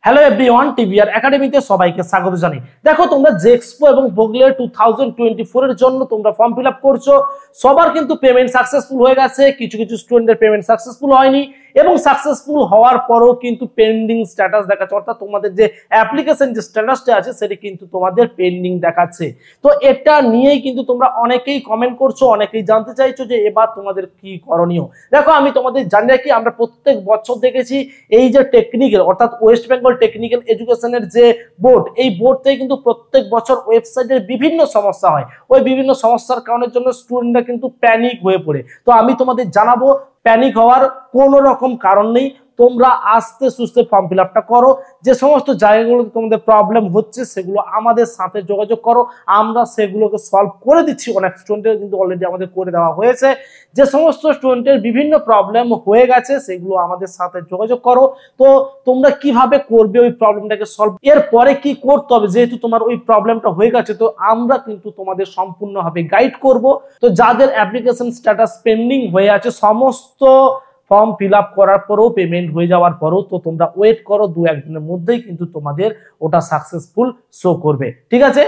Hello everyone, TVR একাডেমিতে সবাইকে স্বাগত জানাই। দেখো, তোমরা জেক্সপো এবং ভোগলে 2024 এর জন্য তোমরা ফর্ম ফিল আপ করছো। সবার কিন্তু পেমেন্ট সাকসেসফুল হয়ে গেছে, কিছু কিছু স্টুডেন্টের পেমেন্ট সাকসেসফুল হয়নি এবং সাকসেসফুল হওয়ার পরও কিন্তু পেন্ডিং স্ট্যাটাস দেখাচ্ছে, অর্থাৎ তোমাদের যে অ্যাপ্লিকেশন যে স্ট্যাটাসটা আছে সেটা কিন্তু তোমাদের পেন্ডিং দেখাচ্ছে। তো এটা নিয়েই কিন্তু তোমরা অনেকেই কমেন্ট করছো, অনেকেই জানতে চাইছো যে এবার তোমাদের কি করণীয়। দেখো, আমি তোমাদের জানি রাখি, আমরা প্রত্যেক বছর দেখেছি এই যে টেকনিক্যাল অর্থাৎ ওয়েস্ট বেঙ্গল টেকনিক্যাল এডুকেশনের যে বোর্ড, এই বোর্ড থেকে কিন্তু প্রত্যেক বছর ওয়েবসাইটের বিভিন্ন সমস্যা হয়। ওই বিভিন্ন সমস্যার কারণের জন্য স্টুডেন্টরা কিন্তু প্যানিক হয়ে পড়ে। তো আমি তোমাদের জানাবো, প্যানিক হওয়ার কোনো রকম কারণ নেই। তোমরা আস্তে সুস্তে ফর্ম ফিল আপটা করো। যে সমস্ত জায়গাগুলোতে তোমাদের প্রবলেম হচ্ছে সেগুলো আমাদের সাথে যোগাযোগ করো, আমরা সেগুলোকে সলভ করে দিচ্ছি। অনেক স্টুডেন্টের কিন্তু অলরেডি আমাদের করে দেওয়া হয়েছে। যে সমস্ত স্টুডেন্টের বিভিন্ন প্রবলেম হয়ে গেছে সেগুলো আমাদের সাথে যোগাযোগ করো। তো তোমরা কিভাবে করবে ওই প্রবলেমটাকে সলভ, এরপরে কি করতে হবে, যেহেতু তোমার ওই প্রবলেমটা হয়ে গেছে, তো আমরা কিন্তু তোমাদের সম্পূর্ণভাবে গাইড করব। তো যাদের অ্যাপ্লিকেশন স্ট্যাটাস পেন্ডিং হয়ে আছে, সমস্ত ফর্ম ফিল আপ করার পরেও পেমেন্ট হয়ে যাওয়ার পরেও, তো তোমরা ওয়েট করো, 2-1 দিনের মধ্যেই কিন্তু তোমাদের ওটা সাকসেসফুল শো করবে, ঠিক আছে?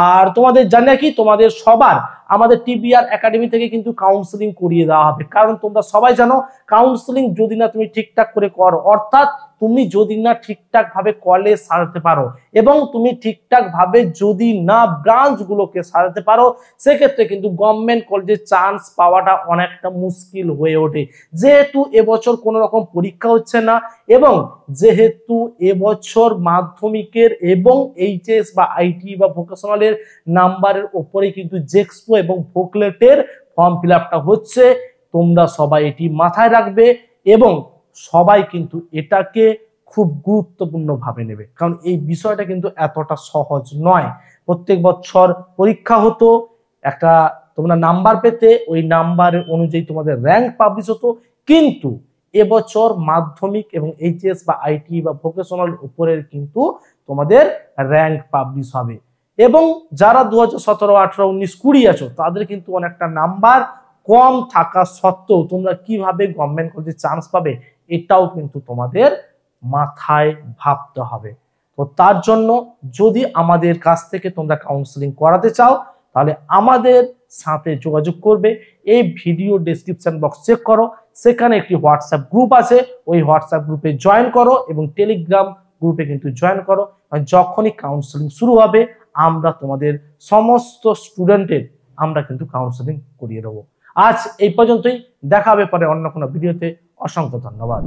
আর তোমাদের জানি কি, তোমাদের সবার আমাদের টিভিআর একাডেমি থেকে কিন্তু কাউন্সেলিং করিয়ে দেওয়া হবে। কারণ তোমরা সবাই জানো, কাউন্সেলিং যদি না তুমি ঠিকঠাক করে করো, অর্থাৎ তুমি যদি না ঠিকঠাক ভাবে কলেজ সাজাতে পারো এবং তুমি ঠিকঠাক ভাবে যদি না ব্রাঞ্চগুলোকে সাজাতে পারো, সেক্ষেত্রে কিন্তু গভর্নমেন্ট কলেজে চান্স পাওয়াটা অনেকটা মুশকিল হয়ে ওঠে। যেহেতু এবছর কোনো রকম পরীক্ষা হচ্ছে না এবং যেহেতু এবছর মাধ্যমিকের এবং এইচএস বা আইটি বা ভোকেশনালের নাম্বারের ওপরে কিন্তু জেক্সপো এবং ভোকলেটের ফর্ম ফিল আপটা হচ্ছে, তোমরা সবাই এটি মাথায় রাখবে এবং সবাই কিন্তু এটাকে খুব গুরুত্বপূর্ণ ভাবে নেবে। কারণ এই বিষয়টা কিন্তু এতটা সহজ নয়। প্রত্যেক বছর পরীক্ষা হতো, একটা তোমরা নাম্বার পেতে, ওই নাম্বারের অনুযায়ী তোমাদের র্যাঙ্ক পাবলিশ হতো, কিন্তু এবছর মাধ্যমিক এবং এইচএস বা আইটি বা ভোকেশনাল উপরের কিন্তু তোমাদের র্যাঙ্ক পাবলিশ হবে। এবং যারা 2017, 18, 19, 20 আছো, তাদের কিন্তু অনেকটা নাম্বার কম থাকা সত্ত্বেও তোমরা কিভাবে গভর্নমেন্ট কলেজে চান্স পাবে, এটাও কিন্তু তোমাদের মাথায় ভাবতে হবে। তো তার জন্য যদি আমাদের কাছ থেকে তোমরা কাউন্সেলিং করাতে চাও, তাহলে আমাদের সাথে যোগাযোগ করবে। এই ভিডিও ডেসক্রিপশন বক্স চেক করো, সেখানে একটি হোয়াটসঅ্যাপ গ্রুপ আছে, ওই হোয়াটসঅ্যাপ গ্রুপে জয়েন করো এবং টেলিগ্রাম গ্রুপে কিন্তু জয়েন করো। যখনই কাউন্সেলিং শুরু হবে, আমরা তোমাদের সমস্ত স্টুডেন্টের আমরা কিন্তু কাউন্সেলিং করিয়ে দেবো। আজ এই পর্যন্তই, দেখা হবে পরে অন্য কোনো ভিডিওতে। অসংখ্য ধন্যবাদ।